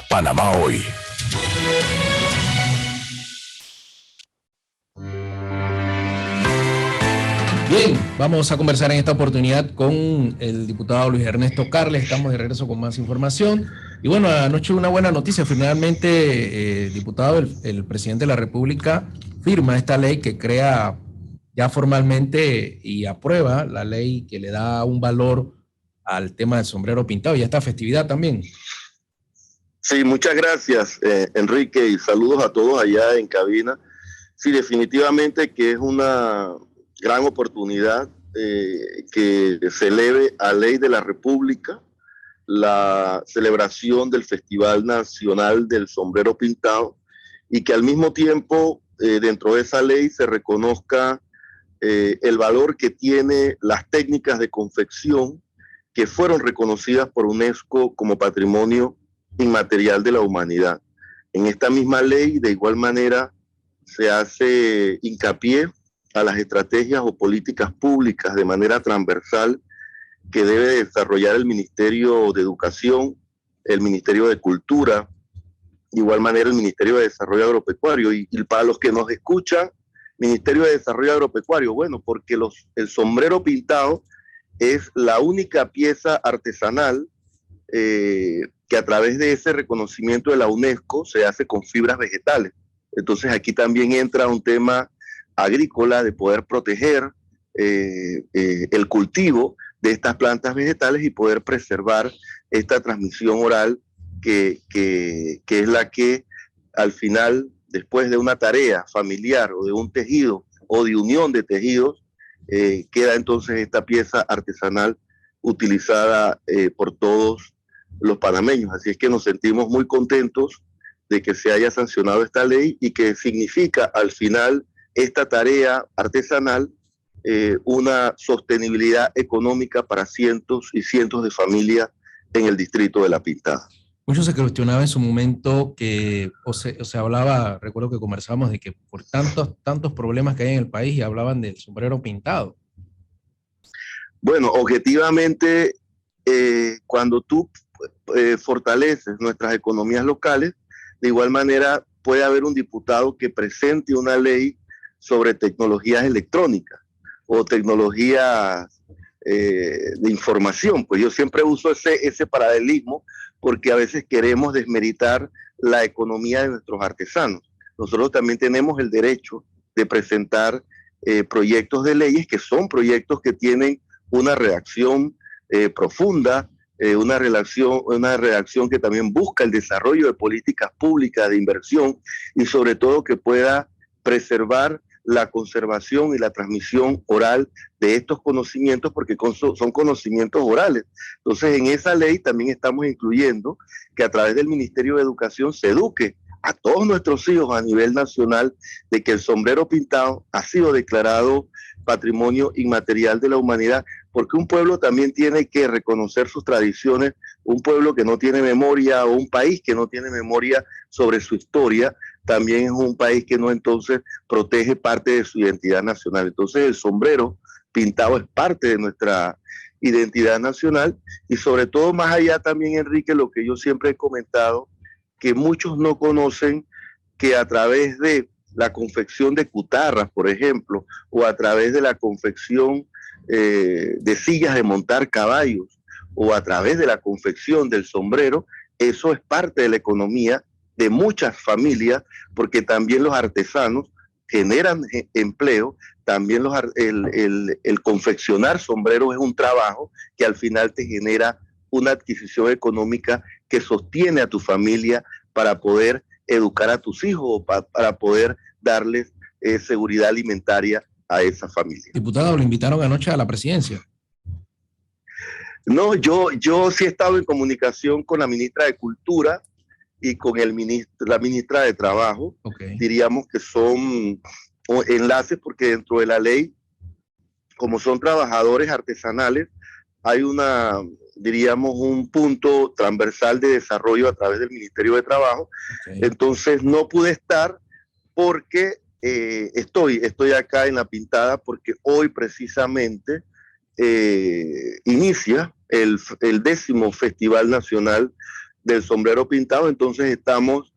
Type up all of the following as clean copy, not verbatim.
Panamá Hoy. Bien, vamos a conversar en esta oportunidad con el diputado Luis Ernesto Carles. Estamos de regreso con más información. Y bueno, anoche una buena noticia. Finalmente, diputado, el presidente de la República firma esta ley que crea ya formalmente y aprueba la ley que le da un valor al tema del sombrero pintado y a esta festividad también. Sí, muchas gracias, Enrique, y saludos a todos allá en cabina. Sí, definitivamente que es una gran oportunidad que se eleve a ley de la República la celebración del Festival Nacional del Sombrero Pintado y que al mismo tiempo dentro de esa ley se reconozca el valor que tiene las técnicas de confección que fueron reconocidas por UNESCO como patrimonio inmaterial de la humanidad. En esta misma ley, de igual manera, se hace hincapié a las estrategias o políticas públicas de manera transversal que debe desarrollar el Ministerio de Educación, el Ministerio de Cultura, de igual manera el Ministerio de Desarrollo Agropecuario. Y para los que nos escuchan, Ministerio de Desarrollo Agropecuario, bueno, porque el sombrero pintado es la única pieza artesanal que a través de ese reconocimiento de la UNESCO se hace con fibras vegetales. Entonces aquí también entra un tema agrícola de poder proteger el cultivo de estas plantas vegetales y poder preservar esta transmisión oral que es la que al final, después de una tarea familiar o de un tejido o de unión de tejidos, queda entonces esta pieza artesanal utilizada por todos los panameños. Así es que nos sentimos muy contentos de que se haya sancionado esta ley y que significa al final esta tarea artesanal una sostenibilidad económica para cientos y cientos de familias en el distrito de La Pintada. Mucho se cuestionaba en su momento que, o se hablaba, recuerdo que conversamos de que por tantos problemas que hay en el país y hablaban del sombrero pintado. Bueno, objetivamente, cuando tú fortaleces nuestras economías locales, de igual manera puede haber un diputado que presente una ley sobre tecnologías electrónicas o tecnologías de información. Pues yo siempre uso ese paralelismo porque a veces queremos desmeritar la economía de nuestros artesanos. Nosotros también tenemos el derecho de presentar proyectos de leyes que son proyectos que tienen una redacción profunda, una redacción que también busca el desarrollo de políticas públicas de inversión y sobre todo que pueda preservar la conservación y la transmisión oral de estos conocimientos, porque son conocimientos orales. Entonces, en esa ley también estamos incluyendo que a través del Ministerio de Educación se eduque a todos nuestros hijos a nivel nacional de que el sombrero pintado ha sido declarado patrimonio inmaterial de la humanidad, porque un pueblo también tiene que reconocer sus tradiciones. Un pueblo que no tiene memoria o un país que no tiene memoria sobre su historia también es un país que no entonces protege parte de su identidad nacional. Entonces el sombrero pintado es parte de nuestra identidad nacional y sobre todo más allá también, Enrique, lo que yo siempre he comentado, que muchos no conocen que a través de la confección de cutarras, por ejemplo, o a través de la confección de sillas de montar caballos, o a través de la confección del sombrero, eso es parte de la economía de muchas familias, porque también los artesanos generan empleo, también el confeccionar sombreros es un trabajo que al final te genera una adquisición económica que sostiene a tu familia para poder educar a tus hijos o para poder darles seguridad alimentaria a esa familia. Diputado, lo invitaron anoche a la presidencia. No, yo sí he estado en comunicación con la ministra de Cultura y con la ministra de Trabajo. Okay. Diríamos que son enlaces porque dentro de la ley, como son trabajadores artesanales, hay diríamos, un punto transversal de desarrollo a través del Ministerio de Trabajo. Okay. Entonces no pude estar porque estoy acá en La Pintada porque hoy precisamente inicia el 10º Festival Nacional del sombrero pintado. Entonces estamos,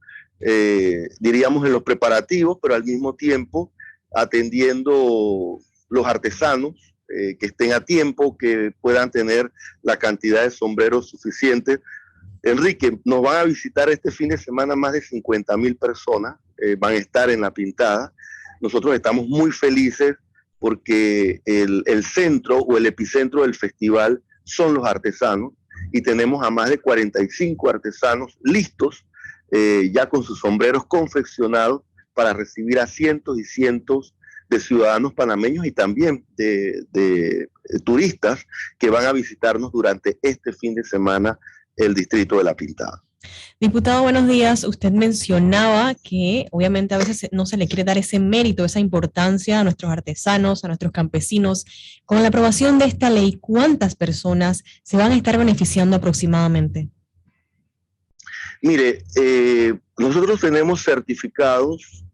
diríamos, en los preparativos, pero al mismo tiempo atendiendo los artesanos que estén a tiempo, que puedan tener la cantidad de sombreros suficientes. Enrique, nos van a visitar este fin de semana más de 50,000 personas, van a estar en la pintada. Nosotros estamos muy felices porque el centro o el epicentro del festival son los artesanos, y tenemos a más de 45 artesanos listos, ya con sus sombreros confeccionados para recibir a cientos y cientos de ciudadanos panameños y también de turistas que van a visitarnos durante este fin de semana el distrito de La Pintada. Diputado, buenos días. Usted mencionaba que obviamente a veces no se le quiere dar ese mérito, esa importancia a nuestros artesanos, a nuestros campesinos. Con la aprobación de esta ley, ¿cuántas personas se van a estar beneficiando aproximadamente? Mire, nosotros tenemos certificados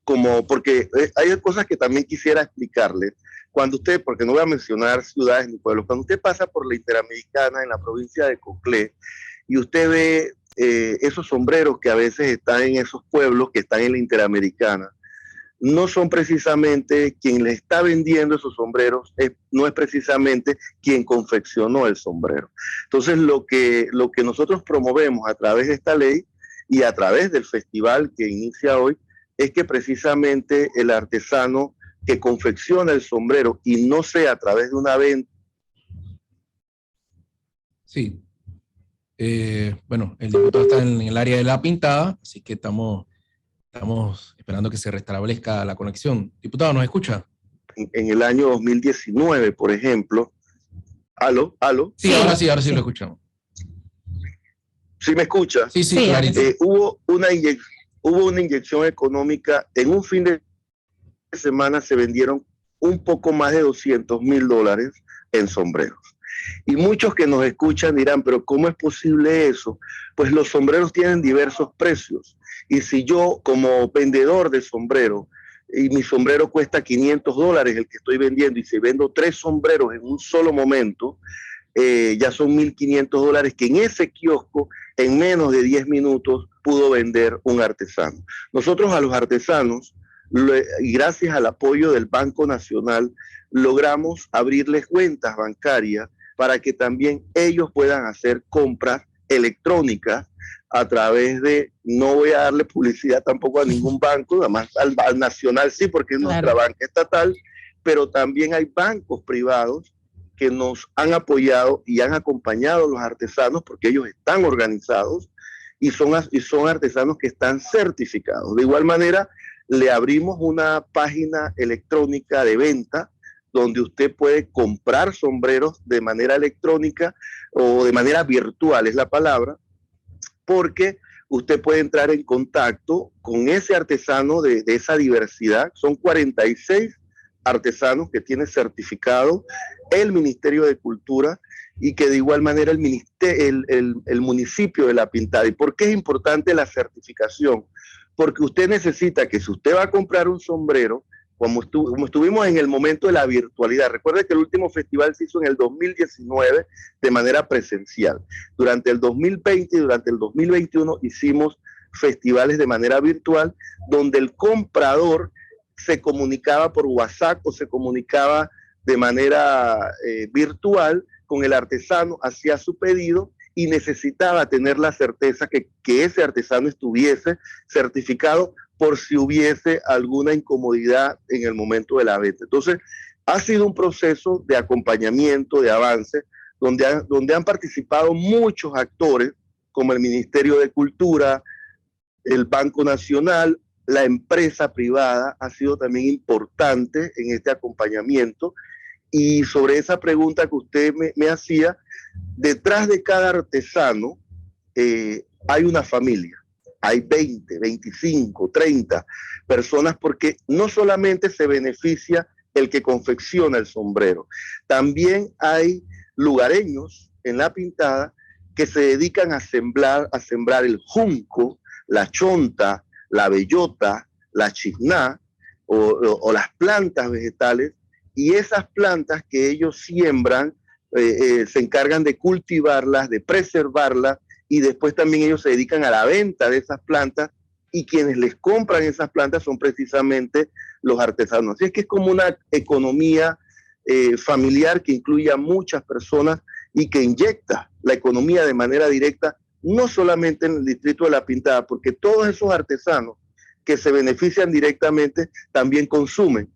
como, porque hay cosas que también quisiera explicarle. Cuando usted, porque no voy a mencionar ciudades ni pueblos, cuando usted pasa por la Interamericana en la provincia de Coclé y usted ve esos sombreros que a veces están en esos pueblos que están en la Interamericana, no son precisamente quien le está vendiendo esos sombreros, no es precisamente quien confeccionó el sombrero. Entonces, lo que nosotros promovemos a través de esta ley y a través del festival que inicia hoy, es que precisamente el artesano que confecciona el sombrero, y no sea a través de una venta. Sí. Bueno, el diputado está en el área de La Pintada, así que estamos esperando que se restablezca la conexión. Diputado, ¿nos escucha? En el año 2019, por ejemplo. ¿Aló? Sí, ahora sí lo escuchamos. ¿Sí me escucha? Sí, clarito. Hubo una inyección económica. En un fin de semana se vendieron un poco más de $200,000 en sombreros. Y muchos que nos escuchan dirán, pero ¿cómo es posible eso? Pues los sombreros tienen diversos precios. Y si yo, como vendedor de sombrero, y mi sombrero cuesta $500 el que estoy vendiendo, y si vendo 3 sombreros en un solo momento, ya son $1,500 que en ese kiosco, en menos de 10 minutos, pudo vender un artesano. Nosotros a los artesanos, y gracias al apoyo del Banco Nacional, logramos abrirles cuentas bancarias para que también ellos puedan hacer compras electrónicas a través de, no voy a darle publicidad tampoco a ningún banco, además al Nacional sí, porque es nuestra banca estatal, pero también hay bancos privados que nos han apoyado y han acompañado a los artesanos porque ellos están organizados y son artesanos que están certificados. De igual manera, le abrimos una página electrónica de venta donde usted puede comprar sombreros de manera electrónica o de manera virtual, es la palabra, porque usted puede entrar en contacto con ese artesano de esa diversidad. Son 46 artesanos que tiene certificado el Ministerio de Cultura y que de igual manera el municipio de La Pintada. ¿Y por qué es importante la certificación? Porque usted necesita que si usted va a comprar un sombrero, como estuvimos en el momento de la virtualidad, recuerde que el último festival se hizo en el 2019 de manera presencial. Durante el 2020 y durante el 2021 hicimos festivales de manera virtual, donde el comprador se comunicaba por WhatsApp o se comunicaba de manera virtual con el artesano, hacía su pedido y necesitaba tener la certeza que ese artesano estuviese certificado por si hubiese alguna incomodidad en el momento de la venta. Entonces, ha sido un proceso de acompañamiento, de avance, donde han participado muchos actores, como el Ministerio de Cultura, el Banco Nacional, la empresa privada ha sido también importante en este acompañamiento. Y sobre esa pregunta que usted me hacía, detrás de cada artesano hay una familia, hay 20, 25, 30 personas, porque no solamente se beneficia el que confecciona el sombrero, también hay lugareños en La Pintada que se dedican a sembrar el junco, la chonta, la bellota, la chizná o las plantas vegetales, y esas plantas que ellos siembran se encargan de cultivarlas, de preservarlas, y después también ellos se dedican a la venta de esas plantas, y quienes les compran esas plantas son precisamente los artesanos. Así es que es como una economía familiar que incluye a muchas personas y que inyecta la economía de manera directa, no solamente en el distrito de La Pintada, porque todos esos artesanos que se benefician directamente también consumen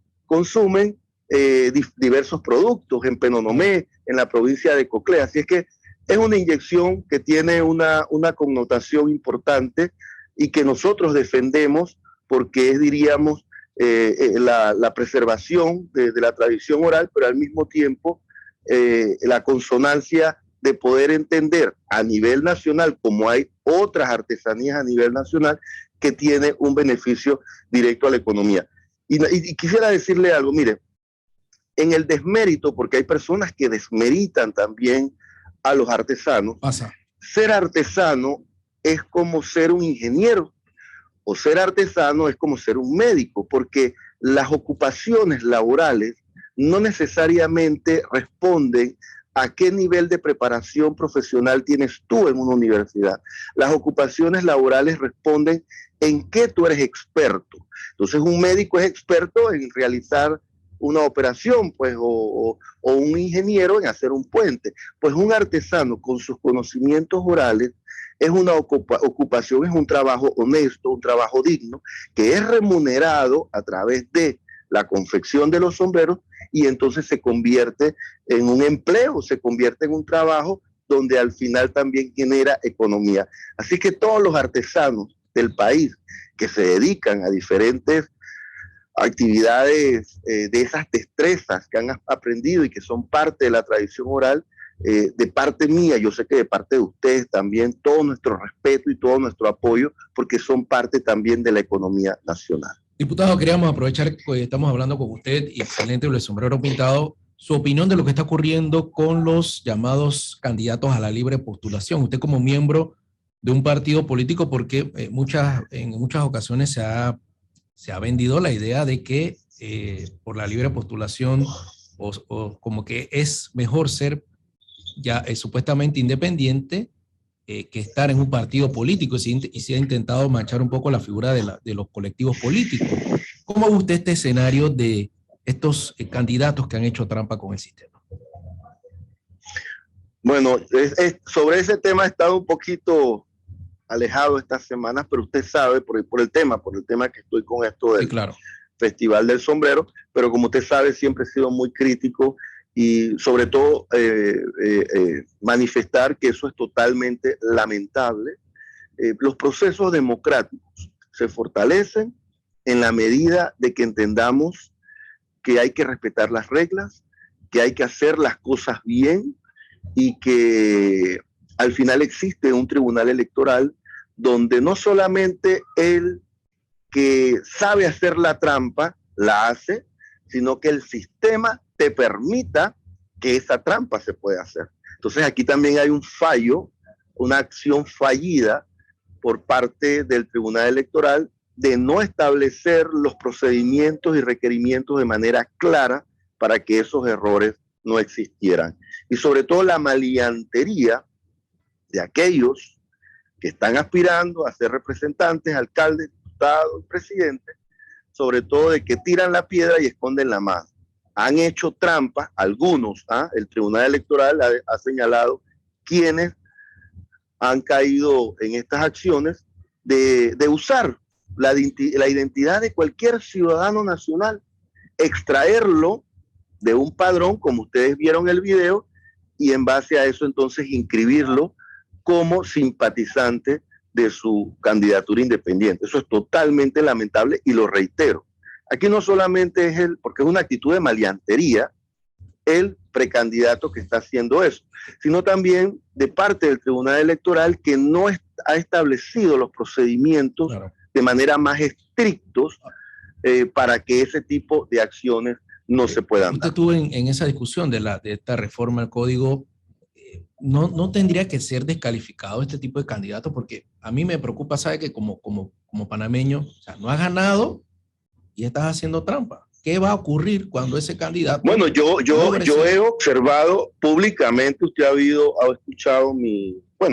diversos productos en Penonomé, en la provincia de Coclé. Así es que es una inyección que tiene una connotación importante y que nosotros defendemos porque es, diríamos, la preservación de la tradición oral, pero al mismo tiempo la consonancia de poder entender a nivel nacional, como hay otras artesanías a nivel nacional, que tiene un beneficio directo a la economía. Y quisiera decirle algo, mire, en el desmérito, porque hay personas que desmeritan también a los artesanos, ser artesano es como ser un ingeniero, o ser artesano es como ser un médico, porque las ocupaciones laborales no necesariamente responden a qué nivel de preparación profesional tienes tú en una universidad. Las ocupaciones laborales responden en qué tú eres experto. Entonces, un médico es experto en realizar una operación, pues, o un ingeniero en hacer un puente. Pues un artesano con sus conocimientos orales es una ocupación, es un trabajo honesto, un trabajo digno, que es remunerado a través de la confección de los sombreros, y entonces se convierte en un empleo, se convierte en un trabajo donde al final también genera economía. Así que todos los artesanos del país que se dedican a diferentes actividades de esas destrezas que han aprendido y que son parte de la tradición oral, de parte mía, yo sé que de parte de ustedes también, todo nuestro respeto y todo nuestro apoyo, porque son parte también de la economía nacional. Diputado, queríamos aprovechar que estamos hablando con usted, y excelente el sombrero pintado, su opinión de lo que está ocurriendo con los llamados candidatos a la libre postulación. Usted como miembro de un partido político, porque en muchas ocasiones se ha vendido la idea de que por la libre postulación o como que es mejor ser ya supuestamente independiente que estar en un partido político, y se ha intentado manchar un poco la figura de los colectivos políticos. ¿Cómo ve usted este escenario de estos candidatos que han hecho trampa con el sistema? Bueno, sobre ese tema he estado un poquito alejado estas semanas, pero usted sabe por el tema que estoy con esto del Festival del Sombrero, pero como usted sabe siempre he sido muy crítico, y sobre todo manifestar que eso es totalmente lamentable. Los procesos democráticos se fortalecen en la medida de que entendamos que hay que respetar las reglas, que hay que hacer las cosas bien, y que al final existe un tribunal electoral donde no solamente el que sabe hacer la trampa la hace, sino que el sistema te permita que esa trampa se pueda hacer. Entonces aquí también hay un fallo, una acción fallida por parte del Tribunal Electoral de no establecer los procedimientos y requerimientos de manera clara para que esos errores no existieran. Y sobre todo la maleantería de aquellos que están aspirando a ser representantes, alcaldes, diputados, presidentes, sobre todo de que tiran la piedra y esconden la mano. Han hecho trampa algunos, el Tribunal Electoral ha señalado quienes han caído en estas acciones de usar la identidad de cualquier ciudadano nacional, extraerlo de un padrón, como ustedes vieron el video, y en base a eso entonces inscribirlo como simpatizante de su candidatura independiente. Eso es totalmente lamentable y lo reitero. Aquí no solamente es porque es una actitud de maleantería, el precandidato que está haciendo eso, sino también de parte del Tribunal Electoral, que no ha establecido los procedimientos de manera más estrictos para que ese tipo de acciones no se puedan dar. Usted estuvo en esa discusión de esta reforma al código. No tendría que ser descalificado este tipo de candidatos, porque a mí me preocupa, ¿sabe? Que como panameño, o sea, no has ganado y estás haciendo trampa. ¿qué va a ocurrir cuando ese candidato... Bueno, yo he observado públicamente, usted ha escuchado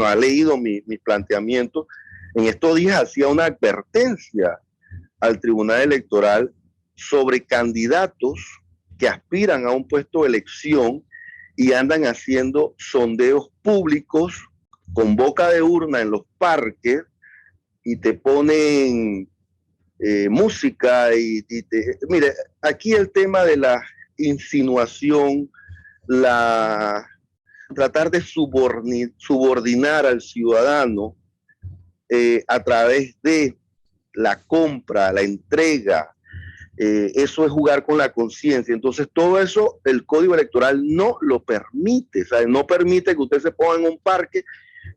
ha leído mis planteamientos. En estos días hacía una advertencia al Tribunal Electoral sobre candidatos que aspiran a un puesto de elección y andan haciendo sondeos públicos con boca de urna en los parques y te ponen música mire, aquí el tema de la insinuación, tratar de subordinar al ciudadano a través de la compra, la entrega, eso es jugar con la conciencia. Entonces todo eso el Código Electoral no lo permite, o sea, no permite que usted se ponga en un parque,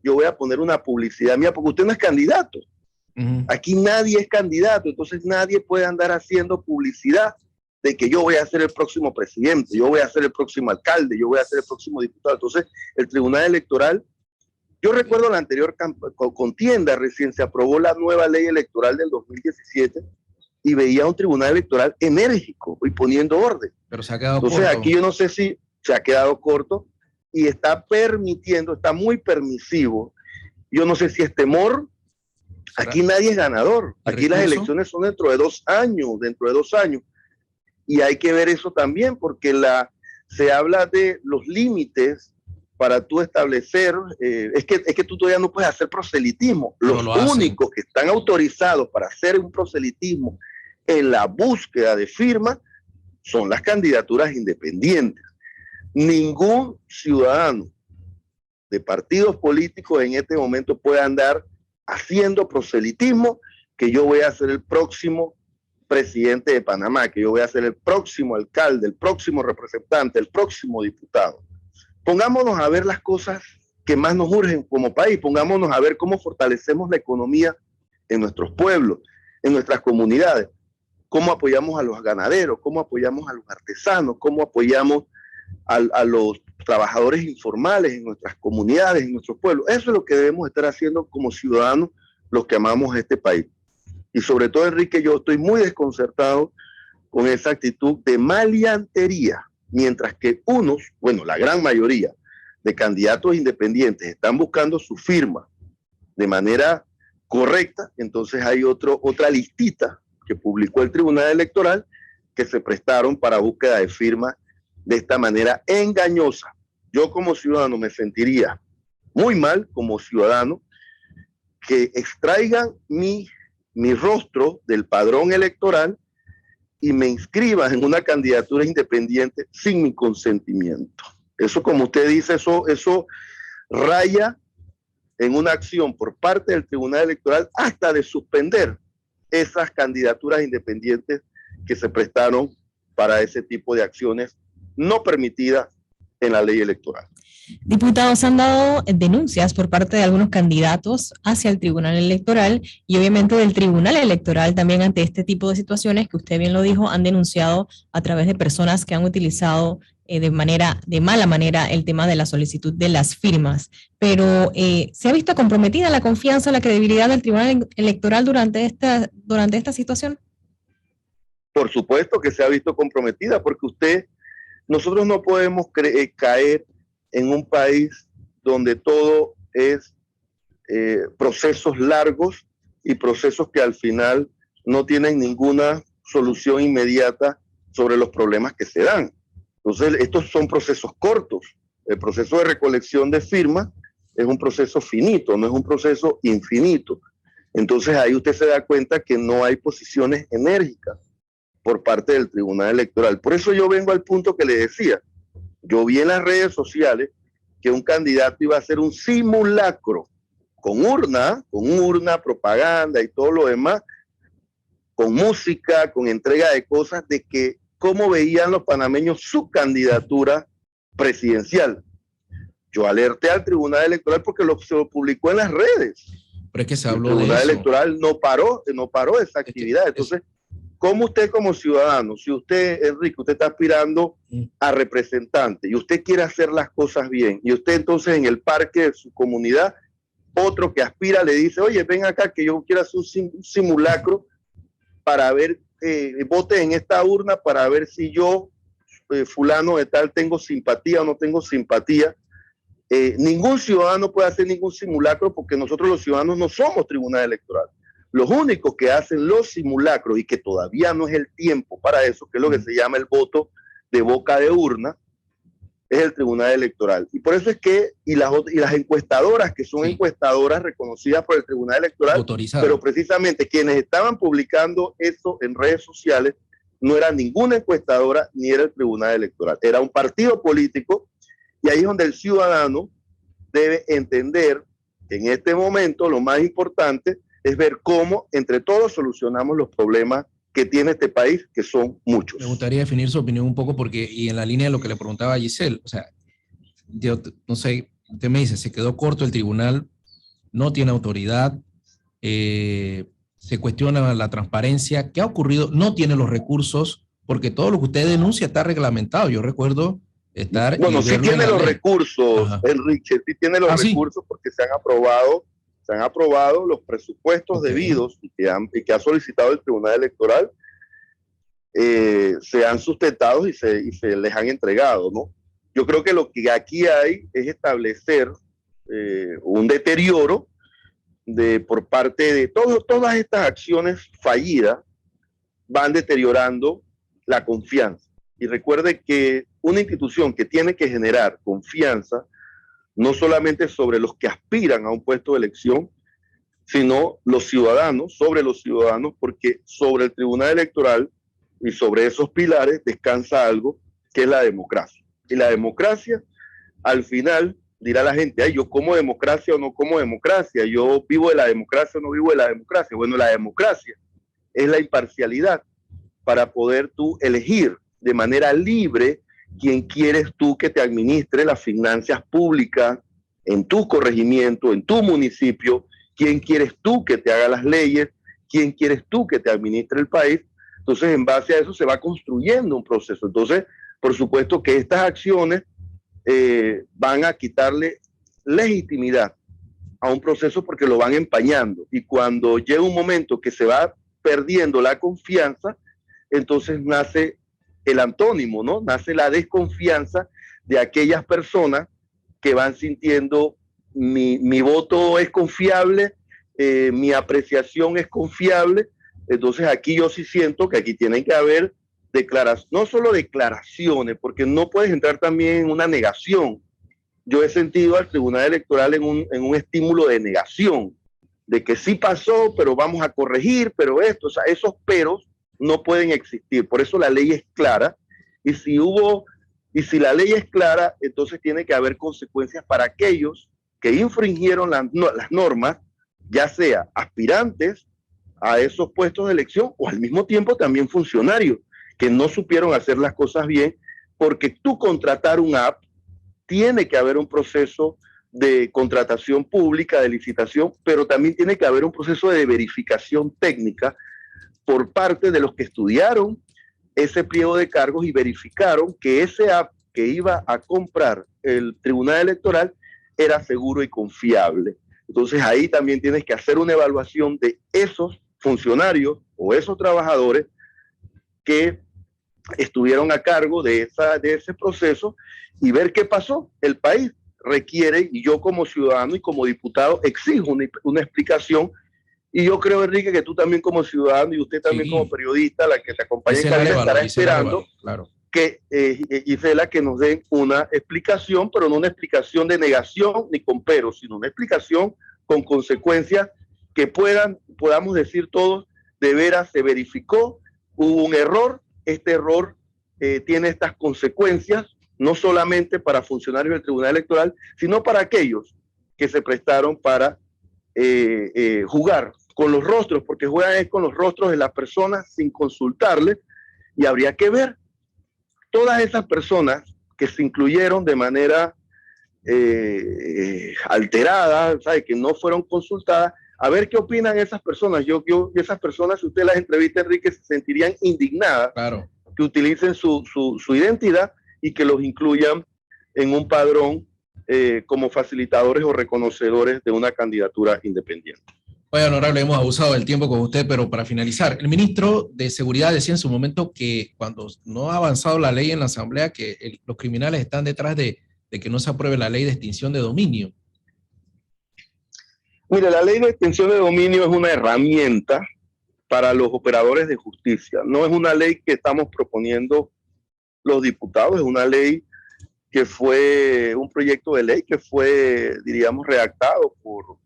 yo voy a poner una publicidad mía, porque usted no es candidato. Aquí nadie es candidato, entonces nadie puede andar haciendo publicidad de que yo voy a ser el próximo presidente, yo voy a ser el próximo alcalde, yo voy a ser el próximo diputado. Entonces el Tribunal Electoral, yo recuerdo la anterior contienda, recién se aprobó la nueva ley electoral del 2017 y veía un Tribunal Electoral enérgico y poniendo orden. Pero se ha quedado corto. Entonces aquí yo no sé si se ha quedado corto y está permitiendo, está muy permisivo. Yo no sé si es temor. Aquí nadie es ganador. Aquí las elecciones son dentro de 2 años. Y hay que ver eso también, porque se habla de los límites para tú establecer, es que tú todavía no puedes hacer proselitismo. Los únicos que están autorizados para hacer un proselitismo en la búsqueda de firmas son las candidaturas independientes. Ningún ciudadano de partidos políticos en este momento puede andar haciendo proselitismo, que yo voy a ser el próximo presidente de Panamá, que yo voy a ser el próximo alcalde, el próximo representante, el próximo diputado. Pongámonos a ver las cosas que más nos urgen como país, pongámonos a ver cómo fortalecemos la economía en nuestros pueblos, en nuestras comunidades, cómo apoyamos a los ganaderos, cómo apoyamos a los artesanos, cómo apoyamos a los trabajadores informales en nuestras comunidades, en nuestros pueblos. Eso es lo que debemos estar haciendo como ciudadanos, los que amamos a este país. Y sobre todo, Enrique, yo estoy muy desconcertado con esa actitud de maleantería, mientras que la gran mayoría de candidatos independientes están buscando su firma de manera correcta. Entonces hay otra listita que publicó el Tribunal Electoral que se prestaron para búsqueda de firmas de esta manera engañosa. Yo como ciudadano me sentiría muy mal como ciudadano que extraigan mi rostro del padrón electoral y me inscriban en una candidatura independiente sin mi consentimiento. Eso, como usted dice, eso raya en una acción por parte del Tribunal Electoral hasta de suspender esas candidaturas independientes que se prestaron para ese tipo de acciones no permitida en la ley electoral. Diputados, han dado denuncias por parte de algunos candidatos hacia el Tribunal Electoral y obviamente del Tribunal Electoral también ante este tipo de situaciones que usted bien lo dijo, han denunciado a través de personas que han utilizado de mala manera el tema de la solicitud de las firmas. Pero ¿se ha visto comprometida la confianza, la credibilidad del Tribunal Electoral durante esta situación? Por supuesto que se ha visto comprometida, porque nosotros no podemos caer en un país donde todo es procesos largos y procesos que al final no tienen ninguna solución inmediata sobre los problemas que se dan. Entonces, estos son procesos cortos. El proceso de recolección de firmas es un proceso finito, no es un proceso infinito. Entonces, ahí usted se da cuenta que no hay posiciones enérgicas por parte del Tribunal Electoral. Por eso yo vengo al punto que le decía. Yo vi en las redes sociales que un candidato iba a hacer un simulacro con urna, propaganda y todo lo demás, con música, con entrega de cosas, de que cómo veían los panameños su candidatura presidencial. Yo alerté al Tribunal Electoral porque se lo publicó en las redes. Pero es que se habló de eso. El Tribunal Electoral no paró esa actividad. Entonces, ¿cómo usted como ciudadano, si usted, Enrique, usted está aspirando a representante y usted quiere hacer las cosas bien, y usted entonces en el parque de su comunidad, otro que aspira le dice, oye, ven acá que yo quiero hacer un simulacro para ver vote en esta urna para ver si yo, fulano de tal, tengo simpatía o no tengo simpatía. Ningún ciudadano puede hacer ningún simulacro porque nosotros los ciudadanos no somos tribunal electoral. Los únicos que hacen los simulacros y que todavía no es el tiempo para eso, que es lo que se llama el voto de boca de urna, es el tribunal electoral. Y por eso es que, y las encuestadoras, que son encuestadoras reconocidas por el tribunal electoral, pero precisamente quienes estaban publicando eso en redes sociales no era ninguna encuestadora ni era el tribunal electoral, era un partido político. Y ahí es donde el ciudadano debe entender que en este momento lo más importante es ver cómo entre todos solucionamos los problemas que tiene este país, que son muchos. Me gustaría definir su opinión un poco porque, y en la línea de lo que le preguntaba a Giselle, o sea, yo no sé, usted me dice, se quedó corto el tribunal, no tiene autoridad, se cuestiona la transparencia, ¿qué ha ocurrido? No tiene los recursos, porque todo lo que usted denuncia está reglamentado. Yo recuerdo estar... Bueno, sí tiene los recursos, Enrique, sí tiene los recursos porque se han aprobado los presupuestos debidos y que ha solicitado el Tribunal Electoral, se han sustentado y se les han entregado, ¿no? Yo creo que lo que aquí hay es establecer un deterioro por parte de todas estas acciones fallidas, van deteriorando la confianza. Y recuerde que una institución que tiene que generar confianza, no solamente sobre los que aspiran a un puesto de elección, sino los ciudadanos, sobre los ciudadanos, porque sobre el Tribunal Electoral y sobre esos pilares descansa algo que es la democracia. Y la democracia, al final, dirá la gente, ay, yo como democracia o no como democracia, yo vivo de la democracia o no vivo de la democracia. Bueno, la democracia es la imparcialidad para poder tú elegir de manera libre quién quieres tú que te administre las finanzas públicas en tu corregimiento, en tu municipio, quién quieres tú que te haga las leyes, quién quieres tú que te administre el país. Entonces, en base a eso se va construyendo un proceso. Entonces, por supuesto que estas acciones van a quitarle legitimidad a un proceso porque lo van empañando. Y cuando llega un momento que se va perdiendo la confianza, entonces nace el antónimo, ¿no? Nace la desconfianza de aquellas personas que van sintiendo mi voto es confiable, mi apreciación es confiable. Entonces aquí yo sí siento que aquí tienen que haber declaraciones, no solo declaraciones, porque no puedes entrar también en una negación. Yo he sentido al Tribunal Electoral en un estímulo de negación, de que sí pasó, pero vamos a corregir, pero esto, o sea, esos peros no pueden existir. Por eso la ley es clara, y si la ley es clara, entonces tiene que haber consecuencias para aquellos que infringieron las normas, ya sea aspirantes a esos puestos de elección o al mismo tiempo también funcionarios que no supieron hacer las cosas bien, porque tú contratar un app, tiene que haber un proceso de contratación pública, de licitación, pero también tiene que haber un proceso de verificación técnica por parte de los que estudiaron ese pliego de cargos y verificaron que ese app que iba a comprar el Tribunal Electoral era seguro y confiable. Entonces ahí también tienes que hacer una evaluación de esos funcionarios o esos trabajadores que estuvieron a cargo de ese proceso y ver qué pasó. El país requiere, y yo como ciudadano y como diputado exijo una explicación. Y yo creo, Enrique, que tú también como ciudadano y usted también como periodista, la que te acompaña en cabina, estará esperando que Gisela, que nos den una explicación, pero no una explicación de negación ni con peros, sino una explicación con consecuencias que podamos decir todos, de veras se verificó, hubo un error, este error tiene estas consecuencias, no solamente para funcionarios del Tribunal Electoral, sino para aquellos que se prestaron para jugar con los rostros, porque juegan con los rostros de las personas sin consultarles, y habría que ver todas esas personas que se incluyeron de manera alterada, ¿sabe? Que no fueron consultadas, a ver qué opinan esas personas. Esas personas, si usted las entrevista, Enrique, se sentirían indignadas, claro, que utilicen su identidad y que los incluyan en un padrón como facilitadores o reconocedores de una candidatura independiente. Oye, honorable, hemos abusado del tiempo con usted, pero para finalizar, el ministro de Seguridad decía en su momento que cuando no ha avanzado la ley en la Asamblea, que los criminales están detrás de que no se apruebe la ley de extinción de dominio. Mire, la ley de extinción de dominio es una herramienta para los operadores de justicia. No es una ley que estamos proponiendo los diputados, es una ley que fue un proyecto de ley que fue, diríamos, redactado por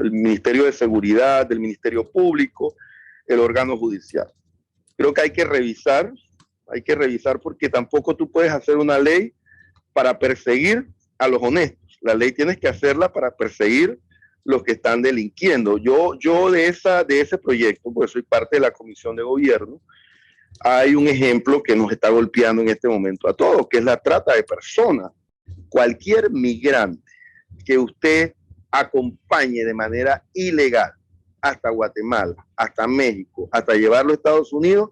el Ministerio de Seguridad, el Ministerio Público, el órgano judicial. Creo que hay que revisar porque tampoco tú puedes hacer una ley para perseguir a los honestos. La ley tienes que hacerla para perseguir los que están delinquiendo. Yo de ese proyecto, pues soy parte de la Comisión de Gobierno, hay un ejemplo que nos está golpeando en este momento a todos, que es la trata de personas. Cualquier migrante que usted acompañe de manera ilegal hasta Guatemala, hasta México, hasta llevarlo a Estados Unidos,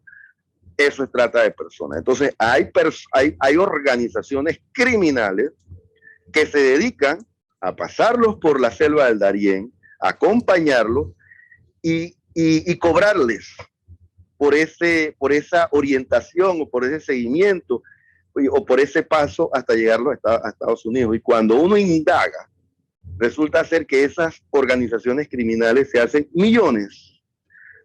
eso es trata de personas. Entonces hay organizaciones criminales que se dedican a pasarlos por la selva del Darién, a acompañarlos y cobrarles por esa orientación o por ese seguimiento o por ese paso hasta llegarlo a Estados Unidos. Y cuando uno indaga, resulta ser que esas organizaciones criminales se hacen millones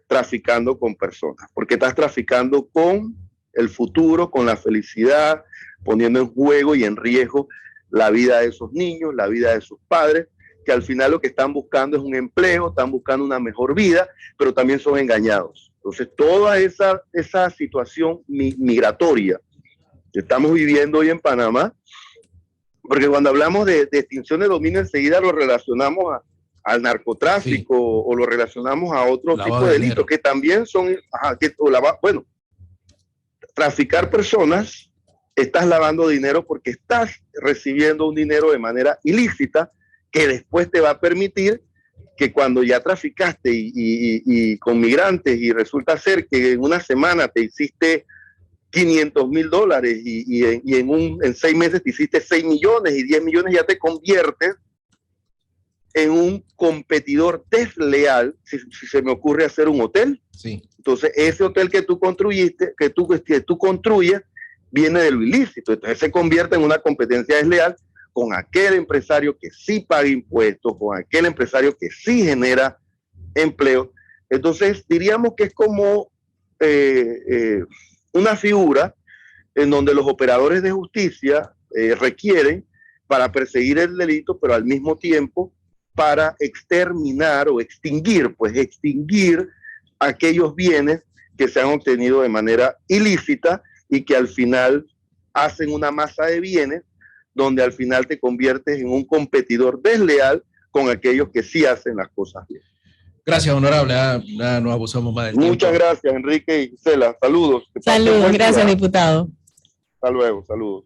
traficando con personas, porque estás traficando con el futuro, con la felicidad, poniendo en juego y en riesgo la vida de esos niños, la vida de sus padres, que al final lo que están buscando es un empleo, están buscando una mejor vida, pero también son engañados. Entonces, toda esa situación migratoria que estamos viviendo hoy en Panamá, porque cuando hablamos de extinción de dominio enseguida lo relacionamos al narcotráfico, sí, o lo relacionamos a otro tipo de delitos que también son, bueno, traficar personas, estás lavando dinero porque estás recibiendo un dinero de manera ilícita que después te va a permitir que cuando ya traficaste y con migrantes y resulta ser que en una semana te hiciste $500,000 y en 6 meses te hiciste 6 millones y 10 millones, ya te conviertes en un competidor desleal. Si se me ocurre hacer un hotel, sí, entonces ese hotel que tú construyiste, que tú construyes, viene de lo ilícito, entonces se convierte en una competencia desleal con aquel empresario que sí paga impuestos, con aquel empresario que sí genera empleo. Entonces diríamos que es como una figura en donde los operadores de justicia requieren para perseguir el delito, pero al mismo tiempo para exterminar o extinguir aquellos bienes que se han obtenido de manera ilícita y que al final hacen una masa de bienes donde al final te conviertes en un competidor desleal con aquellos que sí hacen las cosas bien. Gracias, honorable. No abusamos más del tiempo. Muchas gracias, Enrique y Gisela. Saludos. Saludos, gracias, diputado. Hasta luego, saludos.